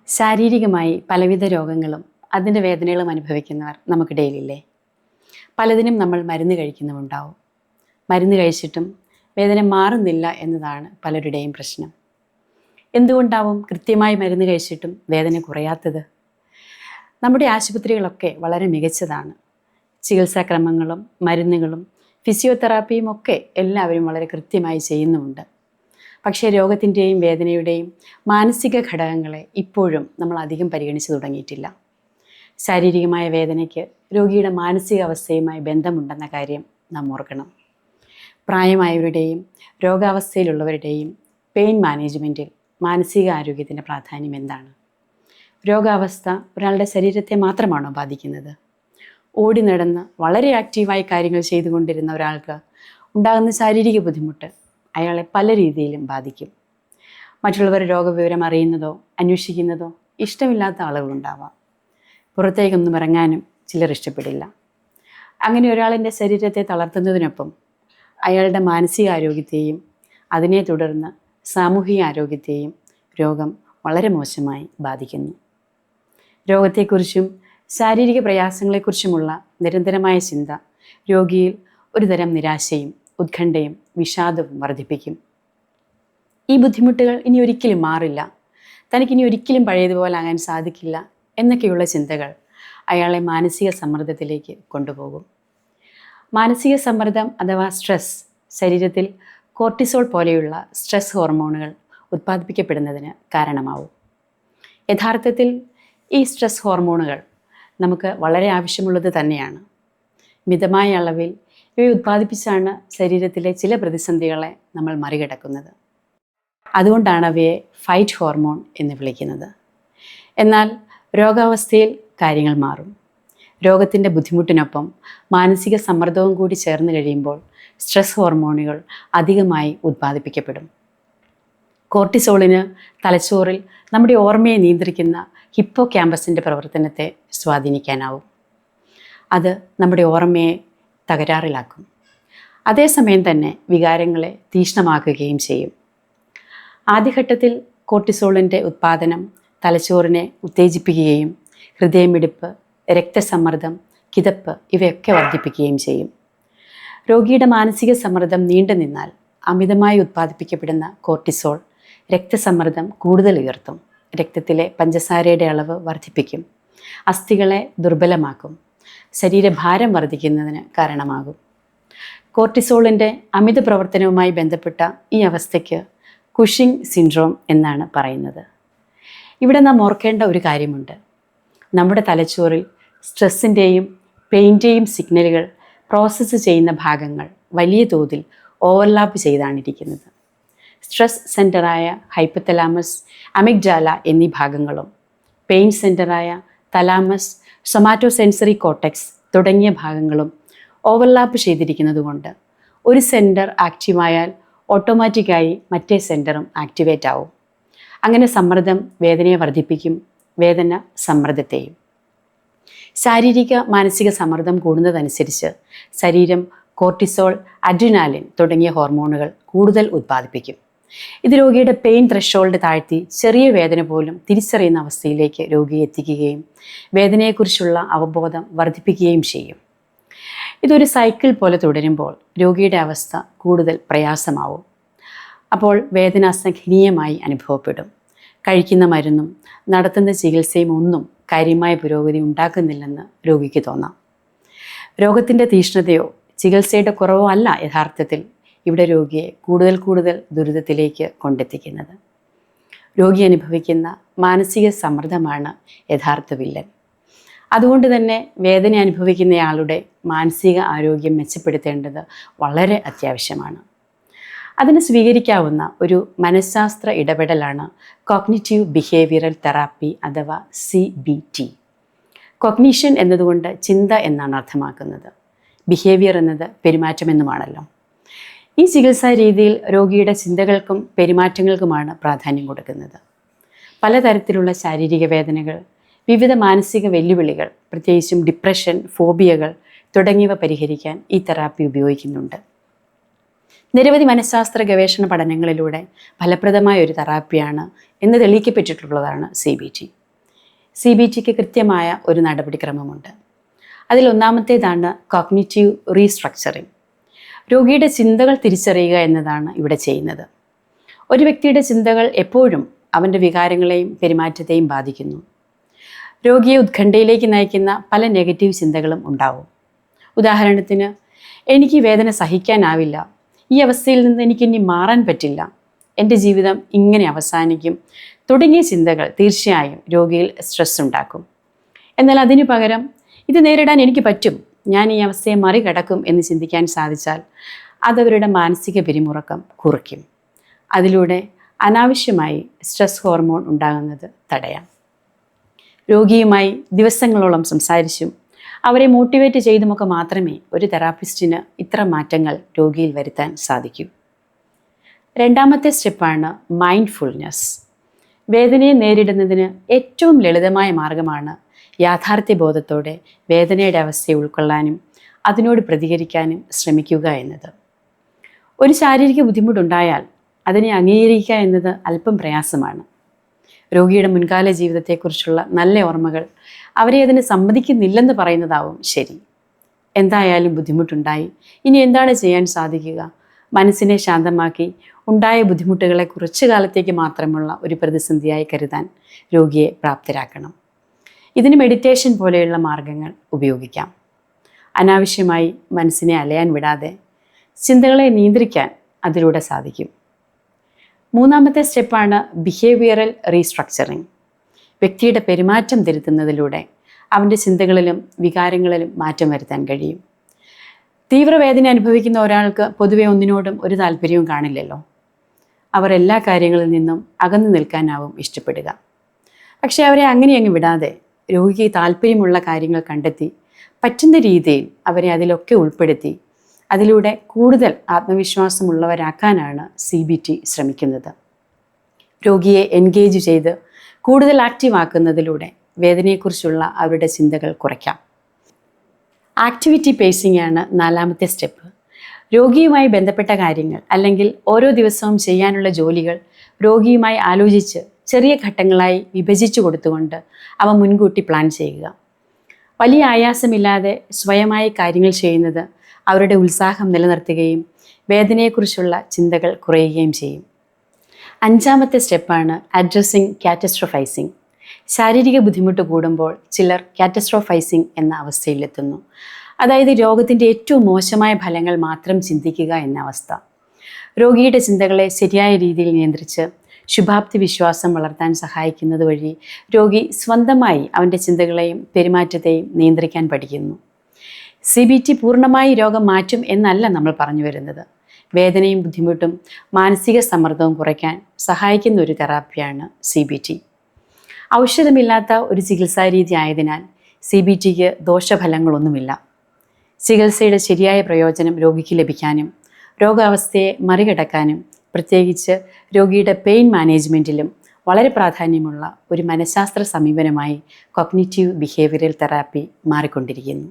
ശാരീരികമായി പലവിധ രോഗങ്ങളും അതിൻ്റെ വേദനകളും അനുഭവിക്കുന്നവർ നമുക്കിടയിലില്ലേ? പലതിനും നമ്മൾ മരുന്ന് കഴിക്കുന്നുമുണ്ടാവും. മരുന്ന് കഴിച്ചിട്ടും വേദന മാറുന്നില്ല എന്നതാണ് പലരുടെയും പ്രശ്നം. എന്തുകൊണ്ടാവും കൃത്യമായി മരുന്ന് കഴിച്ചിട്ടും വേദന കുറയാത്തത്? നമ്മുടെ ആശുപത്രികളൊക്കെ വളരെ മികച്ചതാണ്. ചികിത്സാക്രമങ്ങളും മരുന്നുകളും ഫിസിയോതെറാപ്പിയും ഒക്കെ എല്ലാവരും വളരെ കൃത്യമായി ചെയ്യുന്നുമുണ്ട്. പക്ഷേ രോഗത്തിൻ്റെയും വേദനയുടെയും മാനസിക ഘടകങ്ങളെ ഇപ്പോഴും നമ്മൾ അധികം പരിഗണിച്ചു തുടങ്ങിയിട്ടില്ല. ശാരീരികമായ വേദനയ്ക്ക് രോഗിയുടെ മാനസികാവസ്ഥയുമായി ബന്ധമുണ്ടെന്ന കാര്യം നാം ഓർക്കണം. പ്രായമായവരുടെയും രോഗാവസ്ഥയിലുള്ളവരുടെയും പെയിൻ മാനേജ്മെൻറ്റിൽ മാനസിക ആരോഗ്യത്തിൻ്റെ പ്രാധാന്യം എന്താണ്? രോഗാവസ്ഥ ഒരാളുടെ ശരീരത്തെ മാത്രമാണോ ബാധിക്കുന്നത്? ഓടി നടന്ന് വളരെ ആക്റ്റീവായി കാര്യങ്ങൾ ചെയ്തുകൊണ്ടിരുന്ന ഒരാൾക്ക് ഉണ്ടാകുന്ന ശാരീരിക ബുദ്ധിമുട്ട് അയാളെ പല രീതിയിലും ബാധിക്കും. മറ്റുള്ളവർ രോഗവിവരം അറിയുന്നതോ അന്വേഷിക്കുന്നതോ ഇഷ്ടമില്ലാത്ത ആളുകളുണ്ടാവാം. പുറത്തേക്കൊന്നും ഇറങ്ങാനും ചിലർ ഇഷ്ടപ്പെടില്ല. അങ്ങനെ ഒരാളിൻ്റെ ശരീരത്തെ തളർത്തുന്നതിനൊപ്പം അയാളുടെ മാനസികാരോഗ്യത്തെയും അതിനെ തുടർന്ന് സാമൂഹിക ആരോഗ്യത്തെയും രോഗം വളരെ മോശമായി ബാധിക്കുന്നു. രോഗത്തെക്കുറിച്ചും ശാരീരിക പ്രയാസങ്ങളെക്കുറിച്ചുമുള്ള നിരന്തരമായ ചിന്ത രോഗിയിൽ ഒരുതരം നിരാശയും ഉത്കണ്ഠയും വിഷാദവും വർദ്ധിപ്പിക്കും. ഈ ബുദ്ധിമുട്ടുകൾ ഇനി ഒരിക്കലും മാറില്ല, തനിക്കിനി ഒരിക്കലും പഴയതുപോലെ ആകാൻ സാധിക്കില്ല എന്നൊക്കെയുള്ള ചിന്തകൾ അയാളെ മാനസിക സമ്മർദ്ദത്തിലേക്ക് കൊണ്ടുപോകും. മാനസിക സമ്മർദ്ദം അഥവാ സ്ട്രെസ് ശരീരത്തിൽ കോർട്ടിസോൾ പോലെയുള്ള സ്ട്രെസ് ഹോർമോണുകൾ ഉത്പാദിപ്പിക്കപ്പെടുന്നതിന് കാരണമാവും. യഥാർത്ഥത്തിൽ ഈ സ്ട്രെസ് ഹോർമോണുകൾ നമുക്ക് വളരെ ആവശ്യമുള്ളത് തന്നെയാണ്. മിതമായ അളവിൽ ഇവയെ ഉത്പാദിപ്പിച്ചാണ് ശരീരത്തിലെ ചില പ്രതിസന്ധികളെ നമ്മൾ മറികടക്കുന്നത്. അതുകൊണ്ടാണ് അവയെ ഫൈറ്റ് ഹോർമോൺ എന്ന് വിളിക്കുന്നത്. എന്നാൽ രോഗാവസ്ഥയിൽ കാര്യങ്ങൾ മാറും. രോഗത്തിൻ്റെ ബുദ്ധിമുട്ടിനൊപ്പം മാനസിക സമ്മർദ്ദവും കൂടി ചേർന്ന് കഴിയുമ്പോൾ സ്ട്രെസ് ഹോർമോണുകൾ അധികമായി ഉത്പാദിപ്പിക്കപ്പെടും. കോർട്ടിസോളിന് തലച്ചോറിൽ നമ്മുടെ ഓർമ്മയെ നിയന്ത്രിക്കുന്ന ഹിപ്പോ ക്യാമ്പസിൻ്റെ പ്രവർത്തനത്തെ സ്വാധീനിക്കാനാവും. അത് നമ്മുടെ ഓർമ്മയെ തകരാറിലാക്കും. അതേസമയം തന്നെ വികാരങ്ങളെ തീക്ഷ്ണമാക്കുകയും ചെയ്യും. ആദ്യഘട്ടത്തിൽ കോർട്ടിസോളിൻ്റെ ഉത്പാദനം തലച്ചോറിനെ ഉത്തേജിപ്പിക്കുകയും ഹൃദയമിടിപ്പ്, രക്തസമ്മർദ്ദം, കിതപ്പ് ഇവയൊക്കെ വർദ്ധിപ്പിക്കുകയും ചെയ്യും. രോഗിയുടെ മാനസിക സമ്മർദ്ദം നീണ്ടു നിന്നാൽ അമിതമായി ഉത്പാദിപ്പിക്കപ്പെടുന്ന കോർട്ടിസോൾ രക്തസമ്മർദ്ദം കൂടുതൽ ഉയർത്തും. രക്തത്തിലെ പഞ്ചസാരയുടെ അളവ് വർദ്ധിപ്പിക്കും. അസ്ഥികളെ ദുർബലമാക്കും. ശരീരഭാരം വർദ്ധിക്കുന്നതിന് കാരണമാകും. കോർട്ടിസോളിൻ്റെ അമിത പ്രവർത്തനവുമായി ബന്ധപ്പെട്ട ഈ അവസ്ഥയ്ക്ക് കുഷിംഗ് സിൻഡ്രോം എന്നാണ് പറയുന്നത്. ഇവിടെ നാം ഓർക്കേണ്ട ഒരു കാര്യമുണ്ട്. നമ്മുടെ തലച്ചോറിൽ സ്ട്രെസ്സിൻ്റെയും പെയിൻ്റെയും സിഗ്നലുകൾ പ്രോസസ്സ് ചെയ്യുന്ന ഭാഗങ്ങൾ വലിയ തോതിൽ ഓവർലാപ്പ് ചെയ്താണിരിക്കുന്നത്. സ്ട്രെസ് സെൻ്ററായ ഹൈപ്പോതലാമസ്, അമിഗ്ഡാല എന്നീ ഭാഗങ്ങളും പെയിൻ സെൻ്ററായ തലാമസ്, സൊമാറ്റോസെൻസറി കോർട്ടെക്സ് തുടങ്ങിയ ഭാഗങ്ങളും ഓവർലാപ്പ് ചെയ്തിരിക്കുന്നതുകൊണ്ട് ഒരു സെൻറ്റർ ആക്റ്റീവായാൽ ഓട്ടോമാറ്റിക്കായി മറ്റേ സെൻറ്ററും ആക്ടിവേറ്റ് ആവും. അങ്ങനെ സമ്മർദ്ദം വേദനയെ വർദ്ധിപ്പിക്കും, വേദന സമ്മർദ്ദത്തെയും. ശാരീരിക മാനസിക സമ്മർദ്ദം കൂടുന്നതനുസരിച്ച് ശരീരം കോർട്ടിസോൾ, അഡ്രിനാലിൻ തുടങ്ങിയ ഹോർമോണുകൾ കൂടുതൽ ഉത്പാദിപ്പിക്കും. ഇത് രോഗിയുടെ പെയിൻ ത്രെഷോൾഡ് താഴ്ത്തി ചെറിയ വേദന പോലും തിരിച്ചറിയുന്ന അവസ്ഥയിലേക്ക് രോഗിയെ എത്തിക്കുകയും വേദനയെക്കുറിച്ചുള്ള അവബോധം വർദ്ധിപ്പിക്കുകയും ചെയ്യും. ഇതൊരു സൈക്കിൾ പോലെ തുടരുമ്പോൾ രോഗിയുടെ അവസ്ഥ കൂടുതൽ പ്രയാസമാവും. അപ്പോൾ വേദന അസഹനീയമായി അനുഭവപ്പെടും. കഴിക്കുന്ന മരുന്നും നടത്തുന്ന ചികിത്സയും ഒന്നും കാര്യമായ പുരോഗതി ഉണ്ടാക്കുന്നില്ലെന്ന് രോഗിക്ക് തോന്നാം. രോഗത്തിൻ്റെ തീക്ഷ്ണതയോ ചികിത്സയുടെ കുറവോ അല്ല യഥാർത്ഥത്തിൽ ഇവിടെ രോഗിയെ കൂടുതൽ ദുരിതത്തിലേക്ക് കൊണ്ടെത്തിക്കുന്നത്. രോഗി അനുഭവിക്കുന്ന മാനസിക സമ്മർദ്ദമാണ് യഥാർത്ഥ വില്ലൻ. അതുകൊണ്ട് തന്നെ വേദന അനുഭവിക്കുന്നയാളുടെ മാനസിക ആരോഗ്യം മെച്ചപ്പെടുത്തേണ്ടത് വളരെ അത്യാവശ്യമാണ്. അതിന് സ്വീകരിക്കാവുന്ന ഒരു മനഃശാസ്ത്ര ഇടപെടലാണ് കോഗ്നിറ്റീവ് ബിഹേവിയറൽ തെറാപ്പി അഥവാ CBT. കോഗ്നിഷൻ എന്നതുകൊണ്ട് ചിന്ത എന്നാണ് അർത്ഥമാക്കുന്നത്. ബിഹേവിയർ എന്നത് പെരുമാറ്റമെന്നുമാണല്ലോ. ഈ ചികിത്സാ രീതിയിൽ രോഗിയുടെ ചിന്തകൾക്കും പെരുമാറ്റങ്ങൾക്കുമാണ് പ്രാധാന്യം കൊടുക്കുന്നത്. പലതരത്തിലുള്ള ശാരീരിക വേദനകൾ, വിവിധ മാനസിക വെല്ലുവിളികൾ, പ്രത്യേകിച്ചും ഡിപ്രഷൻ, ഫോബിയകൾ തുടങ്ങിയവ പരിഹരിക്കാൻ ഈ തെറാപ്പി ഉപയോഗിക്കുന്നുണ്ട്. നിരവധി മനഃശാസ്ത്ര ഗവേഷണ പഠനങ്ങളിലൂടെ ഫലപ്രദമായ ഒരു തെറാപ്പിയാണ് എന്ന് തെളിയിക്കപ്പെട്ടിട്ടുള്ളതാണ് CBT. CBTക്ക് കൃത്യമായ ഒരു നടപടിക്രമമുണ്ട്. അതിൽ ഒന്നാമത്തേതാണ് കോഗ്നിറ്റീവ് റീസ്ട്രക്ചറിങ്. രോഗിയുടെ ചിന്തകൾ തിരിച്ചറിയുക എന്നതാണ് ഇവിടെ ചെയ്യുന്നത്. ഒരു വ്യക്തിയുടെ ചിന്തകൾ എപ്പോഴും അവൻ്റെ വികാരങ്ങളെയും പെരുമാറ്റത്തെയും ബാധിക്കുന്നു. രോഗിയെ ഉത്കണ്ഠയിലേക്ക് നയിക്കുന്ന പല നെഗറ്റീവ് ചിന്തകളും ഉണ്ടാവും. ഉദാഹരണത്തിന്, എനിക്ക് വേദന സഹിക്കാനാവില്ല, ഈ അവസ്ഥയിൽ നിന്ന് എനിക്കിനി മാറാൻ പറ്റില്ല, എൻ്റെ ജീവിതം ഇങ്ങനെ അവസാനിക്കും തുടങ്ങിയ ചിന്തകൾ തീർച്ചയായും രോഗിയിൽ സ്ട്രെസ് ഉണ്ടാക്കും. എന്നാൽ അതിനു പകരം ഇത് നേരിടാൻ എനിക്ക് പറ്റും, ഞാൻ ഈ അവസ്ഥയെ മറികടക്കും എന്ന് ചിന്തിക്കാൻ സാധിച്ചാൽ അതവരുടെ മാനസിക പിരിമുറുക്കം കുറയ്ക്കും. അതിലൂടെ അനാവശ്യമായി സ്ട്രെസ് ഹോർമോൺ ഉണ്ടാകുന്നത് തടയാം. രോഗിയുമായി ദിവസങ്ങളോളം സംസാരിച്ചും അവരെ മോട്ടിവേറ്റ് ചെയ്തുമൊക്കെ മാത്രമേ ഒരു തെറാപ്പിസ്റ്റിന് ഇത്ര മാറ്റങ്ങൾ രോഗിയിൽ വരുത്താൻ സാധിക്കൂ. രണ്ടാമത്തെ സ്റ്റെപ്പാണ് മൈൻഡ്ഫുൾനെസ്. വേദനയെ നേരിടുന്നതിന് ഏറ്റവും ലളിതമായ മാർഗമാണ് യാഥാർത്ഥ്യബോധത്തോടെ വേദനയുടെ അവസ്ഥയെ ഉൾക്കൊള്ളാനും അതിനോട് പ്രതികരിക്കാനും ശ്രമിക്കുക എന്നത്. ഒരു ശാരീരിക ബുദ്ധിമുട്ടുണ്ടായാൽ അതിനെ അംഗീകരിക്കുക എന്നത് അല്പം പ്രയാസമാണ്. രോഗിയുടെ മുൻകാല ജീവിതത്തെക്കുറിച്ചുള്ള നല്ല ഓർമ്മകൾ അവരെ അതിന് സമ്മതിക്കുന്നില്ലെന്ന് പറയുന്നതാവും ശരി. എന്തായാലും ബുദ്ധിമുട്ടുണ്ടായി, ഇനി എന്താണ് ചെയ്യാൻ സാധിക്കുക? മനസ്സിനെ ശാന്തമാക്കി ഉണ്ടായ ബുദ്ധിമുട്ടുകളെ കുറച്ചു കാലത്തേക്ക് മാത്രമുള്ള ഒരു പ്രതിസന്ധിയായി കരുതാൻ രോഗിയെ പ്രാപ്തരാക്കണം. ഇതിന് മെഡിറ്റേഷൻ പോലെയുള്ള മാർഗങ്ങൾ ഉപയോഗിക്കാം. അനാവശ്യമായി മനസ്സിനെ അലയാൻ വിടാതെ ചിന്തകളെ നിയന്ത്രിക്കാൻ അതിലൂടെ സാധിക്കും. മൂന്നാമത്തെ സ്റ്റെപ്പാണ് ബിഹേവിയറൽ റീസ്ട്രക്ചറിങ്. വ്യക്തിയുടെ പെരുമാറ്റം തിരുത്തുന്നതിലൂടെ അവൻ്റെ ചിന്തകളിലും വികാരങ്ങളിലും മാറ്റം വരുത്താൻ കഴിയും. തീവ്രവേദന അനുഭവിക്കുന്ന ഒരാൾക്ക് പൊതുവെ ഒന്നിനോടും ഒരു താല്പര്യവും കാണില്ലല്ലോ. അവർ എല്ലാ കാര്യങ്ങളിൽ നിന്നും അകന്നു നിൽക്കാനാവും ഇഷ്ടപ്പെടുക. പക്ഷേ അവരെ അങ്ങ് വിടാതെ രോഗിക്ക് താല്പര്യമുള്ള കാര്യങ്ങൾ കണ്ടെത്തി പറ്റുന്ന രീതിയിൽ അവരെ അതിലൊക്കെ ഉൾപ്പെടുത്തി അതിലൂടെ കൂടുതൽ ആത്മവിശ്വാസമുള്ളവരാക്കാനാണ് CBT ശ്രമിക്കുന്നത്. രോഗിയെ എൻഗേജ് ചെയ്ത് കൂടുതൽ ആക്റ്റീവ് ആക്കുന്നതിലൂടെ വേദനയെക്കുറിച്ചുള്ള അവരുടെ ചിന്തകൾ കുറയ്ക്കാം. ആക്ടിവിറ്റി പേസിംഗ് ആണ് നാലാമത്തെ സ്റ്റെപ്പ്. രോഗിയുമായി ബന്ധപ്പെട്ട കാര്യങ്ങൾ അല്ലെങ്കിൽ ഓരോ ദിവസവും ചെയ്യാനുള്ള ജോലികൾ രോഗിയുമായി ആലോചിച്ച് ചെറിയ ഘട്ടങ്ങളായി വിഭജിച്ചു കൊടുത്തുകൊണ്ട് അവ മുൻകൂട്ടി പ്ലാൻ ചെയ്യുക. വലിയ ആയാസമില്ലാതെ സ്വയമായി കാര്യങ്ങൾ ചെയ്യുന്നത് അവരുടെ ഉത്സാഹം നിലനിർത്തുകയും വേദനയെക്കുറിച്ചുള്ള ചിന്തകൾ കുറയുകയും ചെയ്യും. അഞ്ചാമത്തെ സ്റ്റെപ്പാണ് അഡ്രസ്സിങ് കാറ്റസ്ട്രോഫൈസിങ്. ശാരീരിക ബുദ്ധിമുട്ട് കൂടുമ്പോൾ ചിലർ കാറ്റസ്ട്രോഫൈസിങ് എന്ന അവസ്ഥയിലെത്തുന്നു. അതായത് രോഗത്തിൻ്റെ ഏറ്റവും മോശമായ ഫലങ്ങൾ മാത്രം ചിന്തിക്കുക എന്ന അവസ്ഥ. രോഗിയുടെ ചിന്തകളെ ശരിയായ രീതിയിൽ നിയന്ത്രിച്ച് ശുഭാപ്തി വിശ്വാസം വളർത്താൻ സഹായിക്കുന്നത് വഴി രോഗി സ്വന്തമായി അവൻ്റെ ചിന്തകളെയും പെരുമാറ്റത്തെയും നിയന്ത്രിക്കാൻ പഠിക്കുന്നു. CBT പൂർണ്ണമായി രോഗം മാറ്റും എന്നല്ല നമ്മൾ പറഞ്ഞു വരുന്നത്. വേദനയും ബുദ്ധിമുട്ടും മാനസിക സമ്മർദ്ദവും കുറയ്ക്കാൻ സഹായിക്കുന്ന ഒരു തെറാപ്പിയാണ് CBT. ഔഷധമില്ലാത്ത ഒരു ചികിത്സാ രീതി ആയതിനാൽ CBTക്ക് ദോഷഫലങ്ങളൊന്നുമില്ല. ചികിത്സയുടെ ശരിയായ പ്രയോജനം രോഗിക്ക് ലഭിക്കാനും രോഗാവസ്ഥയെ മറികടക്കാനും പ്രത്യേകിച്ച് രോഗിയുടെ പെയിൻ മാനേജ്മെൻറ്റിലും വളരെ പ്രാധാന്യമുള്ള ഒരു മനഃശാസ്ത്ര സമീപനമായി കോഗ്നിറ്റീവ് ബിഹേവിയറൽ തെറാപ്പി മാറിക്കൊണ്ടിരിക്കുന്നു.